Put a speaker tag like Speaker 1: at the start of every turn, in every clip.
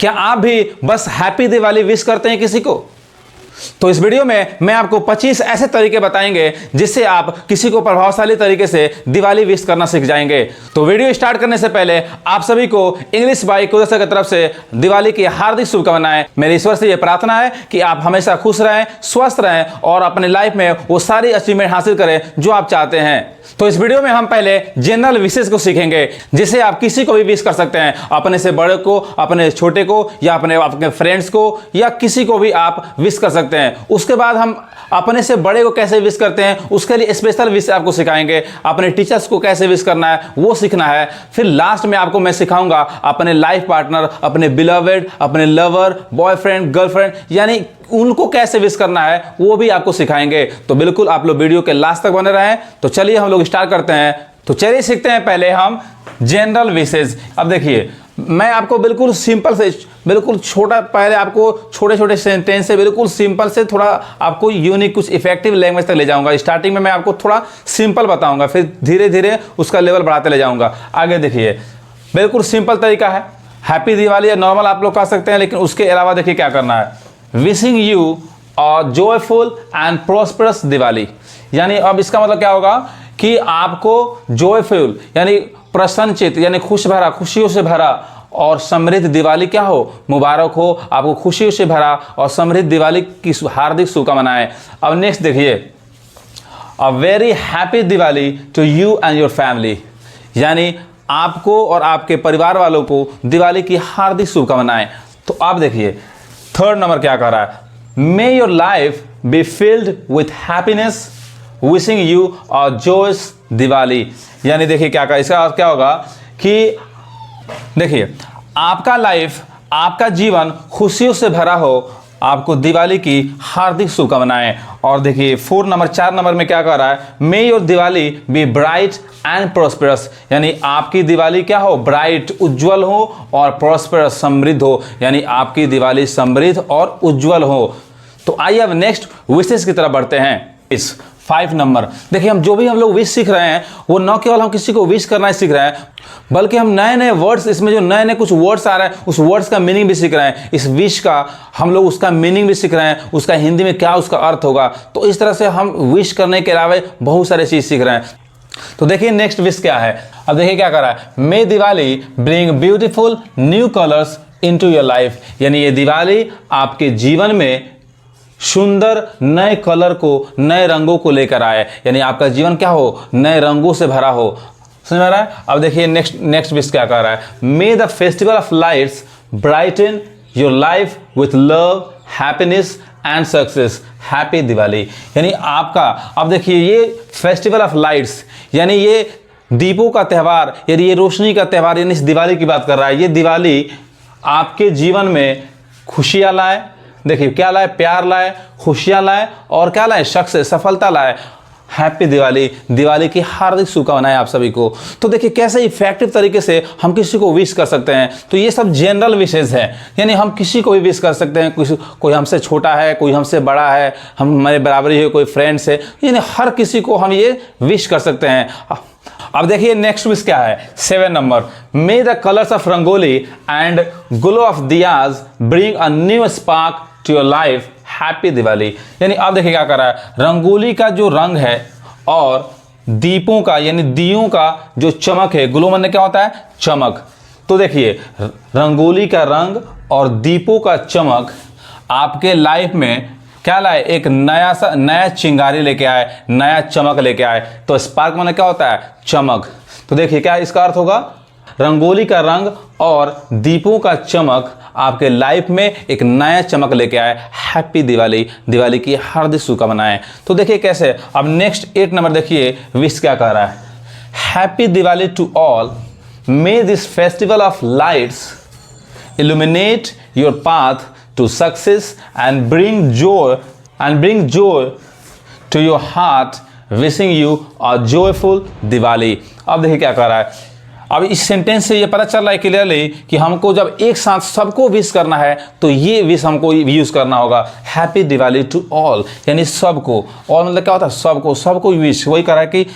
Speaker 1: क्या आप भी बस हैप्पी दिवाली विश करते हैं किसी को? तो इस वीडियो में मैं आपको 25 ऐसे तरीके बताएंगे जिससे आप किसी को प्रभावशाली तरीके से दिवाली विश करना सीख जाएंगे। तो वीडियो स्टार्ट करने से पहले आप सभी को इंग्लिश बाय कुलसर की तरफ से दिवाली की हार्दिक शुभकामनाएं। मेरे ईश्वर से यह प्रार्थना है कि आप हमेशा खुश रहें, स्वस्थ रहें और अपने लाइफ में वो सारी अचीवमेंट हासिल करें जो आप चाहते हैं। तो इस वीडियो में हम पहले जनरल विशेष को सीखेंगे जिसे आप किसी को भी विश कर सकते हैं, अपने से बड़े को, अपने छोटे को, या अपने फ्रेंड्स को, या किसी को भी आप विश कर सकते हैं। उसके बाद हम अपने से बड़े को कैसे विश करते हैं उसके लिए स्पेशल विश आपको सिखाएंगे। अपने टीचर्स को कैसे विश करना है वो सीखना है। फिर लास्ट में आपको मैं सिखाऊंगा अपने लाइफ पार्टनर, अपने बिलवेड, अपने लवर, बॉयफ्रेंड, गर्लफ्रेंड, यानी उनको कैसे विश करना है वो भी आपको सिखाएंगे। तो बिल्कुल आप लोग वीडियो के लास्ट तक बने रहें। तो चलिए हम लोग स्टार्ट करते हैं। तो चलिए सीखते हैं पहले हम जनरल विशेष। अब देखिए, मैं आपको बिल्कुल सिंपल से, बिल्कुल छोटा, पहले आपको छोटे छोटे सेंटेंस से बिल्कुल सिंपल से थोड़ा आपको यूनिक, कुछ इफेक्टिव लैंग्वेज तक ले जाऊंगा। स्टार्टिंग में मैं आपको थोड़ा सिंपल बताऊंगा, फिर धीरे धीरे उसका लेवल बढ़ाते ले जाऊंगा। आगे देखिए, बिल्कुल सिंपल तरीका है। हैप्पी दिवाली या नॉर्मल आप लोग कह सकते हैं, लेकिन उसके अलावा देखिए क्या करना है। Wishing you a joyful and prosperous Diwali, यानी अब इसका मतलब क्या होगा कि आपको जॉयफुल यानी प्रसन्नचित, यानी खुश भरा, खुशियों से भरा और समृद्ध दिवाली क्या हो, मुबारक हो। आपको खुशियों से भरा और समृद्ध दिवाली की हार्दिक शुभकामनाएं। अब नेक्स्ट देखिए, a very happy Diwali to you and your family, यानी आपको और आपके परिवार वालों को दिवाली की हार्दिक शुभकामनाएं। तो आप देखिए थर्ड नंबर क्या कह रहा है, may your life be filled with happiness, wishing you a joyous Diwali. यानी देखिए क्या कहा, इसका अर्थ क्या होगा कि देखिए आपका लाइफ, आपका जीवन खुशियों से भरा हो, आपको दिवाली की हार्दिक शुभकामनाएं। और देखिए 4 नंबर में क्या कह रहा है, may your Diwali B bright and prosperous, यानी आपकी दिवाली क्या हो, ब्राइट, उज्जवल हो, और प्रॉस्पेरस, समृद्ध हो, यानी आपकी दिवाली समृद्ध और उज्जवल हो। तो आइए अब नेक्स्ट विशेष की तरफ बढ़ते हैं। इस 5 नंबर देखिए, हम जो भी हम लोग विश सीख रहे हैं वो न केवल हम किसी को विश करना ही सीख रहे हैं, बल्कि हम नए नए वर्ड्स, इसमें जो नए नए कुछ वर्ड्स आ रहे हैं उस वर्ड्स का मीनिंग भी सीख रहे हैं। इस विश का हम लोग उसका मीनिंग भी सीख रहे हैं, उसका हिंदी में क्या उसका अर्थ होगा। तो इस तरह से हम विश करने के अलावा बहुत सारे चीज़ सीख रहे हैं। तो देखिए नेक्स्ट विश क्या है। अब देखिए क्या कर रहा है, may Diwali bring beautiful new colours into your life, यानी ये दिवाली आपके जीवन में सुंदर नए कलर को, नए रंगों को लेकर आए, यानी आपका जीवन क्या हो, नए रंगों से भरा हो। समझ में आ रहा है। अब देखिए नेक्स्ट विश क्या कर रहा है, may the festival of lights brighten your life with love, happiness and success, happy Diwali. यानी आपका, अब देखिए ये फेस्टिवल ऑफ लाइट्स, यानी ये दीपों का त्यौहार, यानी ये रोशनी का त्यौहार, यानी इस दिवाली की बात कर रहा है। ये दिवाली आपके जीवन में खुशियाँ लाए, देखिए क्या लाए, प्यार लाए, खुशियाँ लाए, और क्या लाए, सक्सेस, सफलता लाए। हैप्पी दिवाली, दिवाली की हार्दिक शुभकामनाएं आप सभी को। तो देखिए कैसे इफेक्टिव तरीके से हम किसी को विश कर सकते हैं। तो ये सब जनरल विशेष है, यानी हम किसी को भी विश कर सकते हैं। कोई हमसे छोटा है, कोई हमसे बड़ा है, हम हमारे बराबरी है, कोई फ्रेंड्स है, यानी हर किसी को हम ये विश कर सकते हैं। अब देखिए नेक्स्ट विश क्या है, 7 number, may the colours of rangoli and glow of diyas bring a new spark to your life, happy Diwali. यानी अब देखिए क्या कर रहा है, रंगोली का जो रंग है और दीपों का, यानी दियों का जो चमक है, ग्लो मतलब क्या होता है, चमक। तो देखिए रंगोली का रंग और दीपों का चमक आपके लाइफ में क्या लाए, एक नया चिंगारी लेके आए, नया चमक लेके आए। तो स्पार्क मतलब क्या होता है, चमक। तो देखिए क्या इसका अर्थ होगा, रंगोली का रंग और दीपों का चमक आपके लाइफ में एक नया चमक लेके आए, हैप्पी दिवाली, दिवाली की हार्दिक शुभकामनाएं। तो देखिए कैसे। अब नेक्स्ट 8 नंबर देखिए विश क्या कह रहा है, happy Diwali to all, may this festival of lights illuminate your path to success and bring joy to your heart, wishing you a joyful Diwali. अब देखिए क्या कह रहा है। अब इस सेंटेंस से ये पता चल रहा है क्लियरली कि हमको जब एक साथ सबको विश करना है तो ये विश हमको यूज करना होगा, हैप्पी दिवाली टू ऑल, यानी सबको। और मतलब क्या होता है, सबको विश, वही कह रहा है कि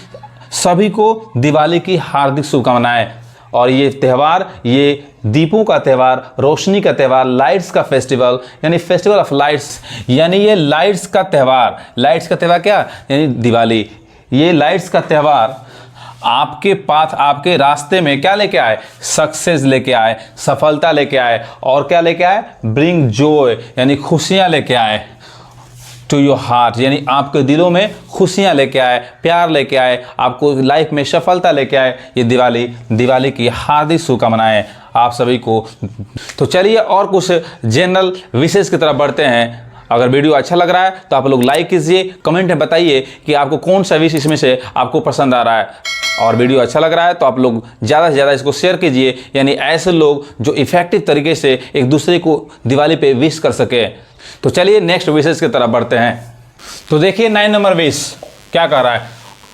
Speaker 1: सभी को दिवाली की हार्दिक शुभकामनाएं। और ये त्यौहार, ये दीपों का त्यौहार, रोशनी का त्यौहार, लाइट्स का फेस्टिवल यानी फेस्टिवल ऑफ लाइट्स, यानी ये लाइट्स का त्यौहार। लाइट्स का त्यौहार क्या? यानी दिवाली। ये लाइट्स का त्यौहार आपके पाथ, आपके रास्ते में क्या लेके आए? सक्सेस लेके आए, सफलता लेके आए, और क्या लेके आए? ब्रिंग जॉय यानी खुशियां लेके आए टू योर हार्ट, यानी आपके दिलों में खुशियां लेके आए, प्यार लेके आए, आपको लाइफ में सफलता लेके आए। ये दिवाली की हार्दिक शुभकामनाएं आप सभी को। तो चलिए और कुछ जनरल विशेष की तरफ बढ़ते हैं। अगर वीडियो अच्छा लग रहा है तो आप लोग लाइक कीजिए, कमेंट में बताइए कि आपको कौन सा विश इसमें से आपको पसंद आ रहा है। और वीडियो अच्छा लग रहा है तो आप लोग ज़्यादा से ज़्यादा इसको शेयर कीजिए, यानी ऐसे लोग जो इफेक्टिव तरीके से एक दूसरे को दिवाली पे विश कर सके। तो चलिए नेक्स्ट विशेष की तरफ बढ़ते हैं। तो देखिए 9 नंबर विश क्या कर रहा है?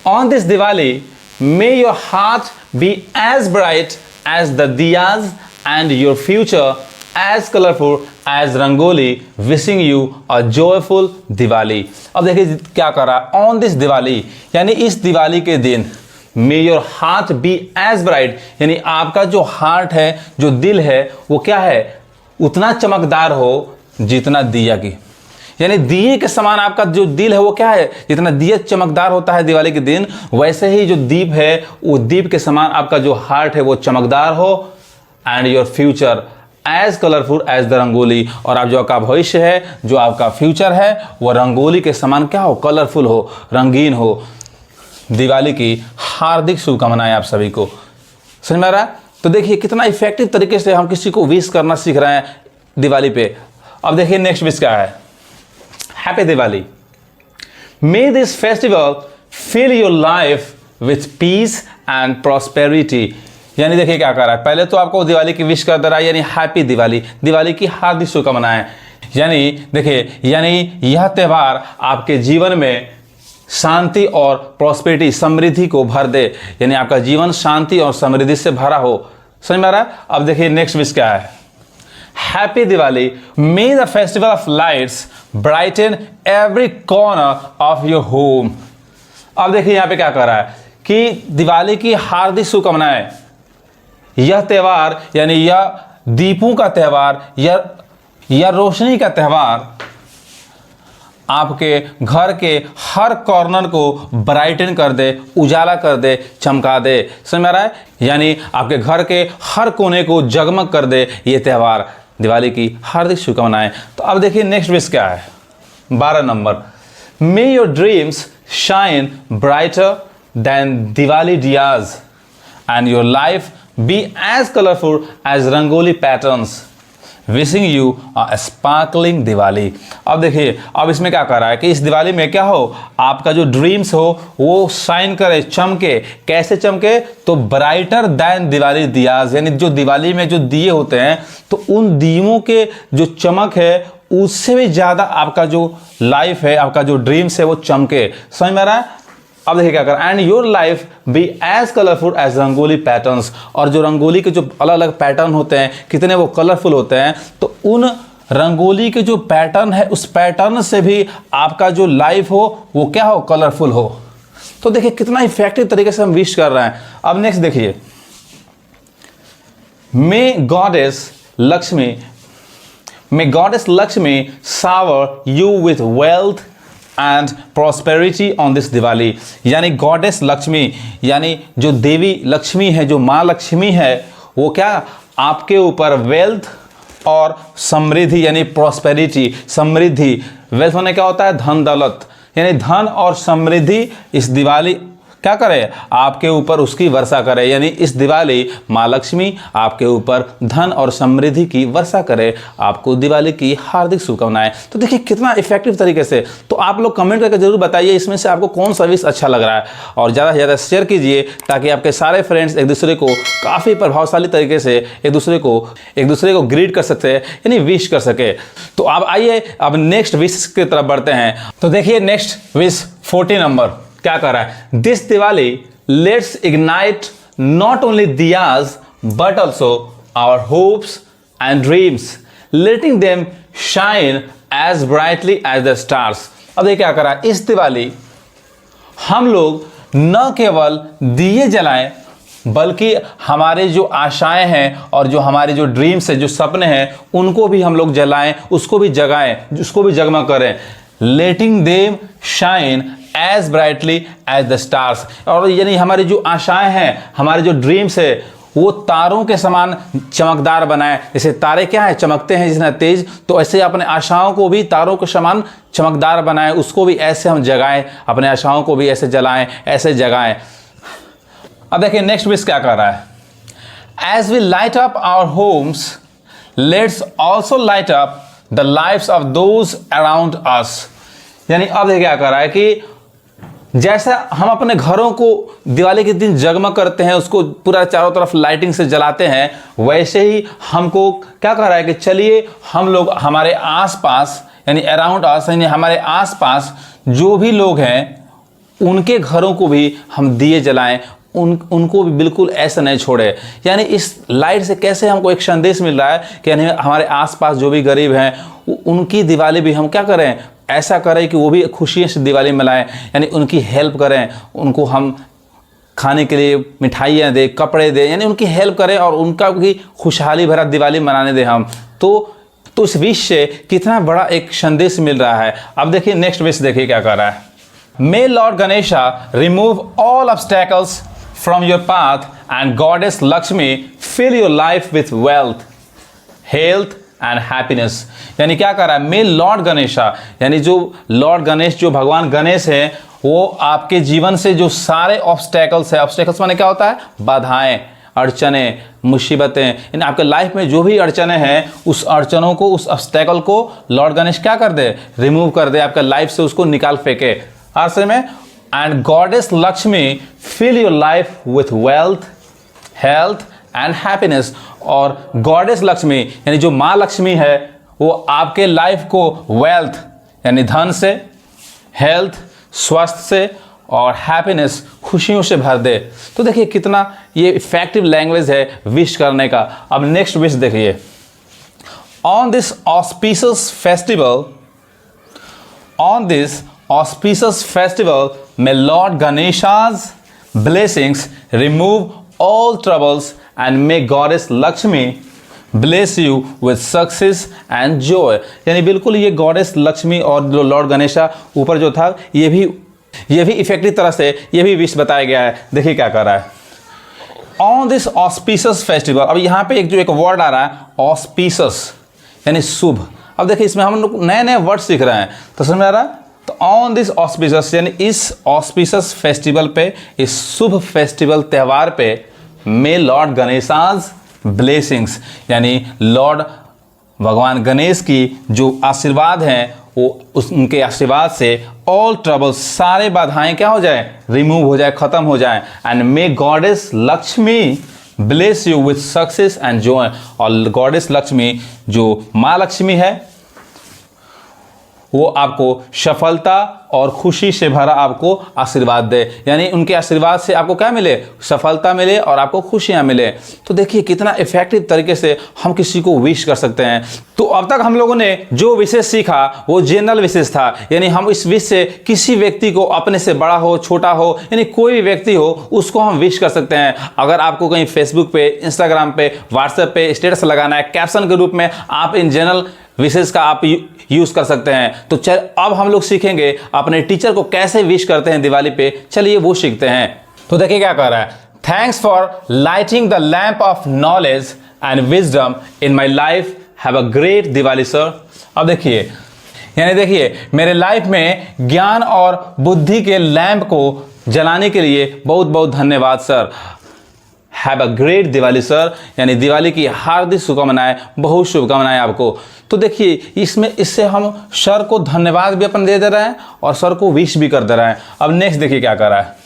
Speaker 1: On this Diwali may your heart be as bright as the diyas and your future as colourful as rangoli, wishing you a joyful Diwali. अब देखिए क्या कर रहा है? ऑन दिस दिवाली यानी इस दिवाली के दिन, may your heart be as bright यानी आपका जो हार्ट है, जो दिल है, वो क्या है? उतना चमकदार हो जितना दिया की, यानी दिए के समान आपका जो दिल है वो क्या है? जितना दिया चमकदार होता है दिवाली के दिन, वैसे ही जो दीप है वो दीप के समान आपका जो हार्ट है वो चमकदार हो। And your future as colourful as the rangoli, और आप जो आपका भविष्य है, जो आपका फ्यूचर है, वो रंगोली के समान क्या हो? कलरफुल हो, रंगीन हो। दिवाली की हार्दिक शुभकामनाएं आप सभी को। समझ में आ रहा है? तो देखिए कितना इफेक्टिव तरीके से हम किसी को विश करना सीख रहे हैं दिवाली पे। अब देखिए नेक्स्ट विश क्या है? Happy Diwali, may this festival fill your life with peace and prosperity. यानी देखिए क्या कर रहा है? पहले तो आपको दिवाली की विश कर दे रहा है, यानी हैप्पी दिवाली, दिवाली की हार्दिक शुभकामनाएं। यानी देखिए, यानी यह त्यौहार आपके जीवन में शांति और प्रॉस्पेरिटी, समृद्धि को भर दे, यानी आपका जीवन शांति और समृद्धि से भरा हो। समझ में आ रहा है? अब देखिए नेक्स्ट विश क्या है? Happy Diwali, may the festival of lights brighten every corner of your home. अब देखिए यहां पे क्या कर रहा है कि दिवाली की हार्दिक शुभकामनाएं। यह त्यौहार यानी यह दीपों का त्यौहार, यह रोशनी का त्यौहार आपके घर के हर कॉर्नर को ब्राइटन कर दे, उजाला कर दे, चमका दे। समझ में आ रहा है? यानी आपके घर के हर कोने को जगमग कर दे ये त्यौहार। दिवाली की हार्दिक शुभकामनाएं। तो अब देखिए नेक्स्ट विश क्या है? 12 number, may your dreams shine brighter than Diwali diyas and your life be as colourful as rangoli patterns, wishing you a sparkling Diwali. अब देखिए अब इसमें क्या कर रहा है कि इस दिवाली में क्या हो? आपका जो ड्रीम्स हो वो शाइन करे, चमके। कैसे चमके? तो ब्राइटर दैन दिवाली दियाज, यानी जो दिवाली में जो दिए होते हैं तो उन दियों के जो चमक है उससे भी ज़्यादा आपका जो लाइफ है, आपका जो ड्रीम्स है वो चमके। समझ में आ रहा है? अब देखिए क्या कर, and your life be as colourful as rangoli patterns, और जो रंगोली के जो अलग अलग पैटर्न होते हैं कितने वो कलरफुल होते हैं, तो उन रंगोली के जो पैटर्न है उस पैटर्न से भी आपका जो लाइफ हो वो क्या हो? कलरफुल हो। तो देखिए कितना इफेक्टिव तरीके से हम विश कर रहे हैं। अब नेक्स्ट देखिए, may goddess Lakshmi shower you with wealth and prosperity on this Diwali. यानी गॉडेस लक्ष्मी, यानी जो देवी लक्ष्मी है, जो माँ लक्ष्मी है, वो क्या आपके ऊपर वेल्थ और समृद्धि यानी प्रॉस्पेरिटी, समृद्धि, वेल्थ होने क्या होता है? धन दौलत, यानी धन और समृद्धि इस दिवाली क्या करे? आपके ऊपर उसकी वर्षा करे। यानी इस दिवाली माँ लक्ष्मी आपके ऊपर धन और समृद्धि की वर्षा करे। आपको दिवाली की हार्दिक शुभकामनाएं। तो देखिए कितना इफेक्टिव तरीके से। तो आप लोग कमेंट करके जरूर बताइए इसमें से आपको कौन सा विश अच्छा लग रहा है, और ज़्यादा से ज़्यादा शेयर कीजिए ताकि आपके सारे फ्रेंड्स एक दूसरे को काफ़ी प्रभावशाली तरीके से एक दूसरे को ग्रीट कर सकते हैं, यानी विश कर सके। तो अब आइए अब नेक्स्ट विश की तरफ बढ़ते हैं। तो देखिए नेक्स्ट विश 14 नंबर क्या कर रहा है? This Diwali let's ignite not only diyas but also our hopes and dreams, letting them shine as brightly as the stars. अब ये क्या कर रहा है? इस दिवाली हम लोग न केवल दिए जलाएं बल्कि हमारे जो आशाएं हैं और जो हमारे जो ड्रीम्स है, जो सपने हैं, उनको भी हम लोग जलाएं, उसको भी जगाएं, उसको भी जगमग करें। Letting them shine as brightly as the stars. और यानी हमारी जो आशाएं हैं, हमारे जो ड्रीम्स है, वो तारों के समान चमकदार बनाएं। जैसे तारे क्या है, चमकते हैं जितना तेज, तो ऐसे अपने आशाओं को भी तारों के समान चमकदार बनाएं, उसको भी ऐसे हम जगाएं, अपने आशाओं को भी ऐसे जलाएं, ऐसे जगाएं। अब देखिए नेक्स्ट विश क्या कर रहा है। As we light up our homes, let's also light up the lives of those around us. यानी अब देखिए क्या कर रहा है कि जैसा हम अपने घरों को दिवाली के दिन जगमग करते हैं, उसको पूरा चारों तरफ लाइटिंग से जलाते हैं, वैसे ही हमको क्या कह रहा है कि चलिए हम लोग हमारे आसपास यानी अराउंड अस, यानी हमारे आसपास जो भी लोग हैं उनके घरों को भी हम दिए जलाएं, उनको भी बिल्कुल ऐसा नहीं छोड़े। यानी इस लाइट से कैसे हमको एक संदेश मिल रहा है कि यानी हमारे आसपास जो भी गरीब हैं उनकी दिवाली भी हम क्या करें, ऐसा करें कि वो भी खुशियों से दिवाली मनाएं, यानी उनकी हेल्प करें, उनको हम खाने के लिए मिठाइयाँ दें, कपड़े दें, यानी उनकी हेल्प करें और उनका भी खुशहाली भरा दिवाली मनाने दें हम। तो इस विश से कितना बड़ा एक संदेश मिल रहा है। अब देखिए नेक्स्ट विश देखिए क्या कर रहा है। May lord Ganesha remove all obstacles from your path and goddess Lakshmi fill your life with wealth, health and happiness. यानी क्या कर रहा है, मे लॉर्ड गणेशा, यानी जो लॉर्ड गणेश, जो भगवान गणेश है, वो आपके जीवन से जो सारे ऑब्स्टैकल्स है, ऑब्स्टैकल्स माने क्या होता है, बाधाएं, अड़चने, मुसीबतें, यानी आपके लाइफ में जो भी अड़चने हैं, उस अड़चनों को, उस ऑब्स्टैकल को लॉर्ड गणेश क्या कर दे, रिमूव कर दे, आपके लाइफ से उसको निकाल फेंके। आखिर में and goddess Lakshmi fill your life with wealth, health and happiness. और गॉडेस लक्ष्मी यानी जो माँ लक्ष्मी है, वो आपके लाइफ को वेल्थ यानी धन से, हेल्थ स्वास्थ्य से और हैप्पीनेस खुशियों से भर दे। तो देखिए कितना ये इफेक्टिव लैंग्वेज है विश करने का। अब नेक्स्ट विश देखिए। On this auspicious festival may Lord Ganesha's blessings remove all troubles and may Goddess Lakshmi bless you with success and joy। यानी बिल्कुल ये गॉडेस लक्ष्मी और जो लॉर्ड गणेशा ऊपर जो था, ये भी इफेक्टिव तरह से ये भी विश बताया गया है। देखिए क्या कर रहा है। ऑन दिस ऑस्पिशियस फेस्टिवल, अब यहाँ पे एक वर्ड आ रहा है ऑस्पिशियस यानी शुभ। अब देखिए इसमें हम लोग नए नए वर्ड सीख रहे हैं, तो समझ में आ रहा है। तो ऑन दिस ऑस्पिशियस यानी इस ऑस्पिशियस फेस्टिवल पे, इस शुभ फेस्टिवल त्यौहार पे, मे लॉर्ड गणेशाज ब्लेसिंग्स यानी लॉर्ड भगवान गणेश की जो आशीर्वाद हैं, वो उनके आशीर्वाद से ऑल ट्रबल्स, सारे बाधाएं क्या हो जाए, रिमूव हो जाए, खत्म हो जाए। And may goddess Lakshmi bless you with success and Joy. और गॉडेस लक्ष्मी जो माँ लक्ष्मी है, वो आपको सफलता और खुशी से भरा आपको आशीर्वाद दे। यानी उनके आशीर्वाद से आपको क्या मिले, सफलता मिले और आपको खुशियां मिले। तो देखिए कितना इफेक्टिव तरीके से हम किसी को विश कर सकते हैं। तो अब तक हम लोगों ने जो विशेष सीखा वो जनरल विशेष था, यानी हम इस विश से किसी व्यक्ति को, अपने से बड़ा हो छोटा हो, यानी कोई भी व्यक्ति हो, उसको हम विश कर सकते हैं। अगर आपको कहीं फेसबुक पे, इंस्टाग्राम पे, व्हाट्सएप पे स्टेटस लगाना है, कैप्शन के रूप में आप इन जनरल विशेष का आप यूज कर सकते हैं। तो चल अब हम लोग सीखेंगे अपने टीचर को कैसे विश करते हैं दिवाली पे। चलिए वो सीखते हैं। तो देखिए क्या कर रहा है। Thanks for lighting the lamp of knowledge and wisdom in my life, have a great Diwali sir. अब देखिए, यानी देखिए मेरे लाइफ में ज्ञान और बुद्धि के लैंप को जलाने के लिए बहुत बहुत धन्यवाद sir. Have a great Diwali sir, यानी दिवाली की हार्दिक शुभकामनाएं, बहुत शुभकामनाएं आपको। तो देखिए इससे हम सर को धन्यवाद भी अपन दे रहे हैं और सर को विश भी कर दे रहे हैं। अब नेक्स्ट देखिए क्या कर रहा है।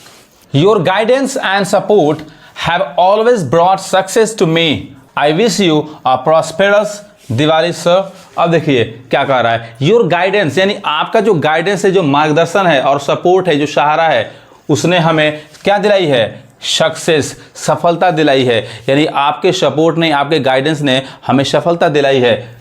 Speaker 1: Your guidance and support have always brought success to me, I wish you a prosperous Diwali sir. अब देखिए क्या कह रहा है। योर गाइडेंस यानी आपका जो गाइडेंस है, जो मार्गदर्शन है और सपोर्ट है, जो सहारा है, उसने हमें क्या दिलाई है, सक्सेस, सफलता दिलाई है। यानी आपके सपोर्ट ने, आपके गाइडेंस ने हमें सफलता दिलाई है।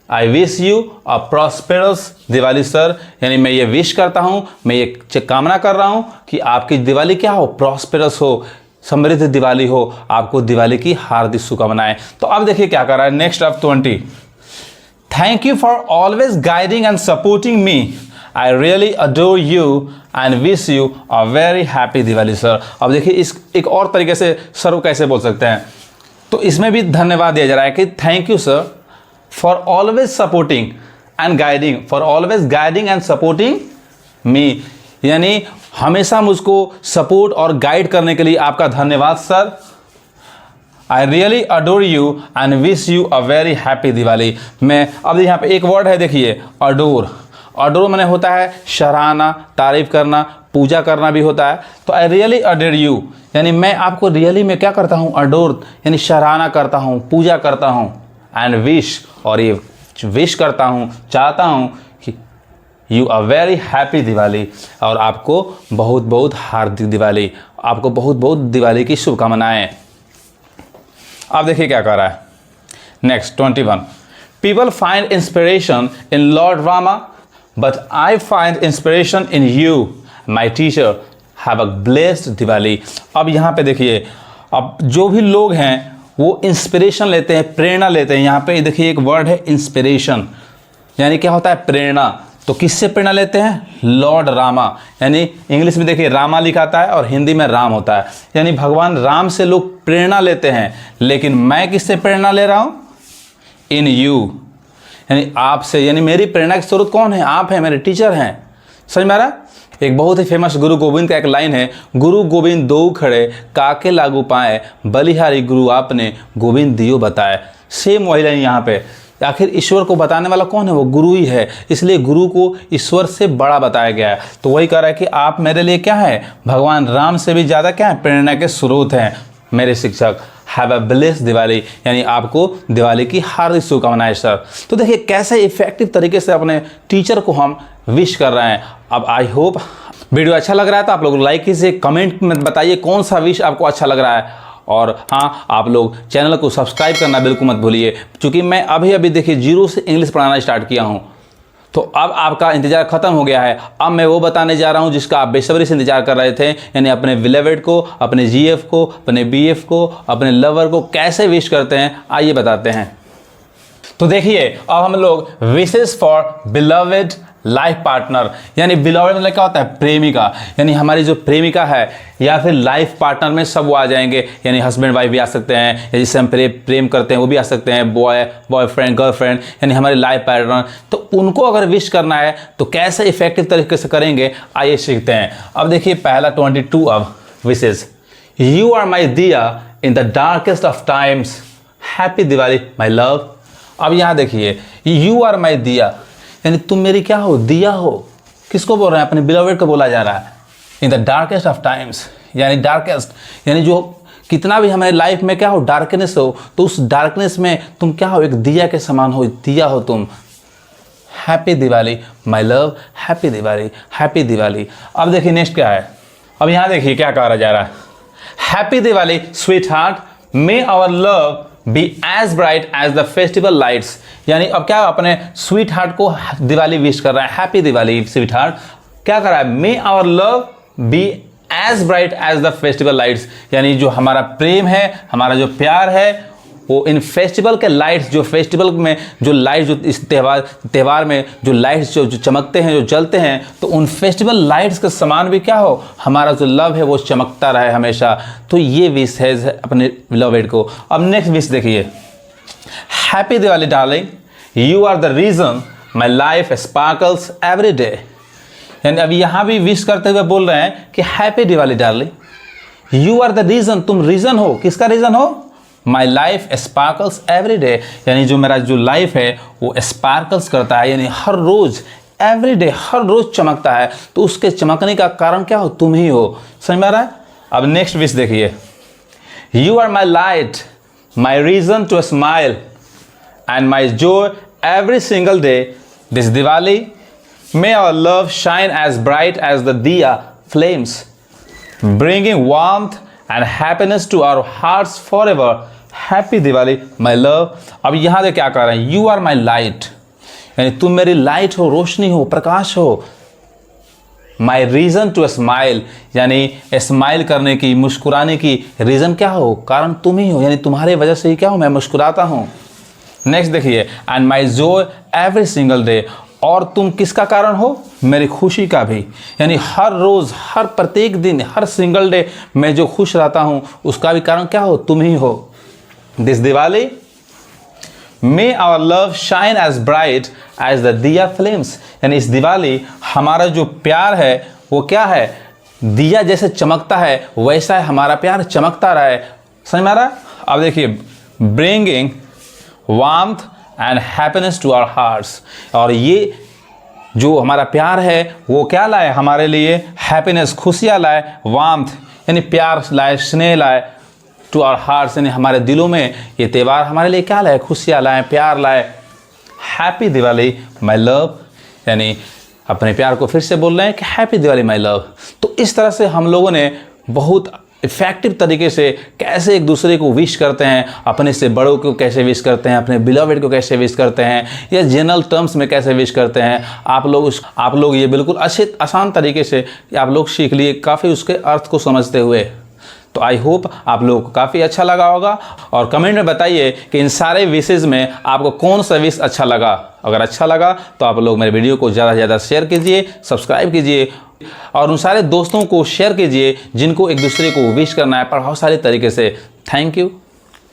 Speaker 1: आई wish you a prosperous Diwali sir, यानी मैं ये विश करता हूँ, मैं ये कामना कर रहा हूँ कि आपकी दिवाली क्या हो, प्रॉस्पेरस हो, समृद्ध दिवाली हो, आपको दिवाली की हार्दिक शुभकामनाएं। तो अब देखिए क्या कर रहा है नेक्स्ट अब 20। Thank you for always guiding and supporting me, I really adore you and wish you a very happy Diwali sir. अब देखिए इस एक और तरीके से सर को कैसे बोल सकते हैं, तो इसमें भी धन्यवाद दिया जा रहा है कि thank you sir for always supporting and guiding, for always guiding and supporting me, यानी हमेशा मुझको सपोर्ट और गाइड करने के लिए आपका धन्यवाद sir. I really adore you and wish you a very happy Diwali. मैं अब यहाँ पे एक वर्ड है देखिए अडोर, अडोर माने होता है सराहना, तारीफ करना, पूजा करना भी होता है। तो आई रियली अडोर यू यानी मैं आपको रियली में क्या करता हूँ, अडोर यानी सराहना करता हूँ, पूजा करता हूँ। एंड विश और ये विश करता हूँ, चाहता हूँ कि you a very happy Diwali, और आपको बहुत बहुत हार्दिक दिवाली, आपको बहुत बहुत दिवाली की शुभकामनाएं। अब देखिए क्या कर रहा है next 21। People find inspiration in Lord Rama but I find inspiration in you my teacher, have a blessed Diwali. अब यहाँ पे देखिए, अब जो भी लोग हैं वो इंस्पिरेशन लेते हैं, प्रेरणा लेते हैं। यहाँ पे देखिए एक वर्ड है इंस्पिरेशन, यानी क्या होता है प्रेरणा। तो किससे प्रेरणा लेते हैं, लॉर्ड रामा, यानी इंग्लिश में देखिए रामा लिखा आता है और हिंदी में राम होता है, यानी भगवान राम से लोग प्रेरणा लेते हैं। लेकिन मैं किससे प्रेरणा ले रहा हूँ, इन यू यानी आपसे, यानी मेरी प्रेरणा की स्रोत कौन है, आप हैं, मेरे टीचर हैं। समझ में आ रहा? एक बहुत ही फेमस गुरु गोविंद का एक लाइन है, गुरु गोविंद दो खड़े काके लागू पाए, बलिहारी गुरु आपने गोविंद दियो बताए। सेम वही लाइन यहाँ पे, आखिर ईश्वर को बताने वाला कौन है, वो गुरु ही है, इसलिए गुरु को ईश्वर से बड़ा बताया गया है। तो वही कह रहा है कि आप मेरे लिए क्या है, भगवान राम से भी ज़्यादा क्या है, प्रेरणा के स्रोत हैं मेरे शिक्षक। हैव अ ब्लेस्ड दिवाली यानी आपको दिवाली की हार्दिक शुभकामनाएं सर। तो देखिए कैसे इफेक्टिव तरीके से अपने टीचर को हम विश कर रहे हैं। अब आई होप वीडियो अच्छा लग रहा है तो आप लोग लाइक कीजिए, कमेंट में बताइए कौन सा विश आपको अच्छा लग रहा है, और हाँ आप लोग चैनल को सब्सक्राइब करना बिल्कुल मत भूलिए, क्योंकि मैं अभी देखिए 0 से इंग्लिश पढ़ाना स्टार्ट किया हूँ। तो अब आपका इंतजार खत्म हो गया है, अब मैं वो बताने जा रहा हूँ जिसका आप बेसब्री से इंतजार कर रहे थे, यानी अपने बिलेवेड को, अपने जीएफ को, अपने बीएफ को, अपने लवर को कैसे विश करते हैं, आइए बताते हैं। तो देखिए अब हम लोग wishes for beloved life partner, यानी बिलवेड मतलब क्या होता है, प्रेमिका, यानी हमारी जो प्रेमिका है, या फिर लाइफ पार्टनर में सब वो आ जाएंगे, यानी हस्बैंड वाइफ भी आ सकते हैं, या जिससे हम प्रेम करते हैं वो भी आ सकते हैं, बॉयफ्रेंड गर्लफ्रेंड, यानी हमारे लाइफ पार्टनर। तो उनको अगर विश करना है तो कैसे इफेक्टिव तरीके से करेंगे, आइए सीखते हैं। अब देखिए पहला 22 अब विशेष, यू आर माई दिया in the darkest of times, happy Diwali my love. अब यहाँ देखिए यू आर माई दिया यानी तुम मेरी क्या हो, दिया हो। किसको बोल रहे हैं, अपने बिलवेड को बोला जा रहा है। In the darkest of times यानी डार्केस्ट यानी जो कितना भी हमारे लाइफ में क्या हो, डार्कनेस हो, तो उस डार्कनेस में तुम क्या हो, एक दिया के समान हो, दिया हो तुम। Happy Diwali my love, happy Diwali, happy Diwali. अब देखिए नेक्स्ट क्या है, अब यहाँ देखिए क्या कहा जा रहा है, happy Diwali sweetheart, may our love be as bright as the festival lights. यानी अब क्या अपने स्वीट हार्ट को दिवाली विश कर रहा है, हैप्पी दिवाली स्वीट हार्ट। क्या कर रहा है, may our love be as bright as the festival lights, यानी जो हमारा प्रेम है, हमारा जो प्यार है, वो इन फेस्टिवल के लाइट्स, जो फेस्टिवल में जो लाइट्स, जो इस त्यौहार में जो लाइट्स जो चमकते हैं, जो जलते हैं, तो उन फेस्टिवल लाइट्स के समान भी क्या हो, हमारा जो लव है वो चमकता रहे हमेशा। तो ये विश है अपने लवेड को। अब नेक्स्ट विश देखिए, happy Diwali darling, you are the reason my life sparkles every day. यानी अब यहाँ भी विश करते हुए बोल रहे हैं कि happy Diwali darling, you are the reason, तुम रीजन हो। किसका रीजन हो, my life sparkles every day, यानी जो मेरा जो लाइफ है वो स्पार्कल्स करता है, यानी हर रोज, एवरी डे, हर रोज चमकता है। तो उसके चमकने का कारण क्या हो, तुम ही हो। समझ में आ रहा है? अब नेक्स्ट विश देखिए, you are my light, my reason to smile and my joy every single day this Diwali, may our love shine as bright as the diya flames, bringing warmth and happiness to our hearts forever, happy Diwali my love। अब यहाँ से क्या कह रहे हैं, you are my light, यानी तुम मेरी लाइट हो, रोशनी हो, प्रकाश हो। माई रीज़न टू स्माइल, यानी स्माइल करने की, मुस्कुराने की रीज़न क्या हो, कारण तुम ही हो, यानी तुम्हारे वजह से ही क्या हो मैं मुस्कुराता हूँ। नेक्स्ट देखिए, and my joy every single day, और तुम किसका कारण हो, मेरी खुशी का भी, यानी हर रोज़, हर प्रत्येक दिन, हर सिंगल डे मैं जो खुश रहता हूँ उसका भी कारण क्या हो, तुम ही हो। This Diwali may our love shine as bright as the diya flames, यानी इस दिवाली हमारा जो प्यार है वो क्या है, दिया जैसे चमकता है वैसा है हमारा प्यार चमकता रहा है। समझ में आ रहा है? अब देखिए, bringing warmth and happiness to our hearts, और ये जो हमारा प्यार है वो क्या लाए हमारे लिए, हैप्पीनेस खुशियाँ लाए, वार्मथ यानी प्यार लाए, स्नेह लाए, टू आवर हार्ट्स यानी हमारे दिलों में ये त्यौहार हमारे लिए क्या लाए, खुशियाँ लाए, प्यार लाए। हैप्पी दिवाली माई लव, यानी अपने प्यार को फिर से बोल रहे हैं कि हैप्पी दिवाली माई लव। तो इस तरह से हम लोगों ने बहुत इफ़ेक्टिव तरीके से कैसे एक दूसरे को विश करते हैं, अपने से बड़ों को कैसे विश करते हैं, अपने बिलोवेड को कैसे विश करते हैं, या जनरल टर्म्स में कैसे विश करते हैं, आप लोग ये बिल्कुल अच्छे आसान तरीके से आप लोग सीख लिए, काफ़ी उसके अर्थ को समझते हुए। तो आई होप आप लोगों को काफ़ी अच्छा लगा होगा, और कमेंट में बताइए कि इन सारे विशेज़ में आपको कौन सा विश अच्छा लगा। अगर अच्छा लगा तो आप लोग मेरे वीडियो को ज़्यादा से ज़्यादा शेयर कीजिए, सब्सक्राइब कीजिए, और उन सारे दोस्तों को शेयर कीजिए जिनको एक दूसरे को विश करना है प्रभावशाली तरीके से। Thank you.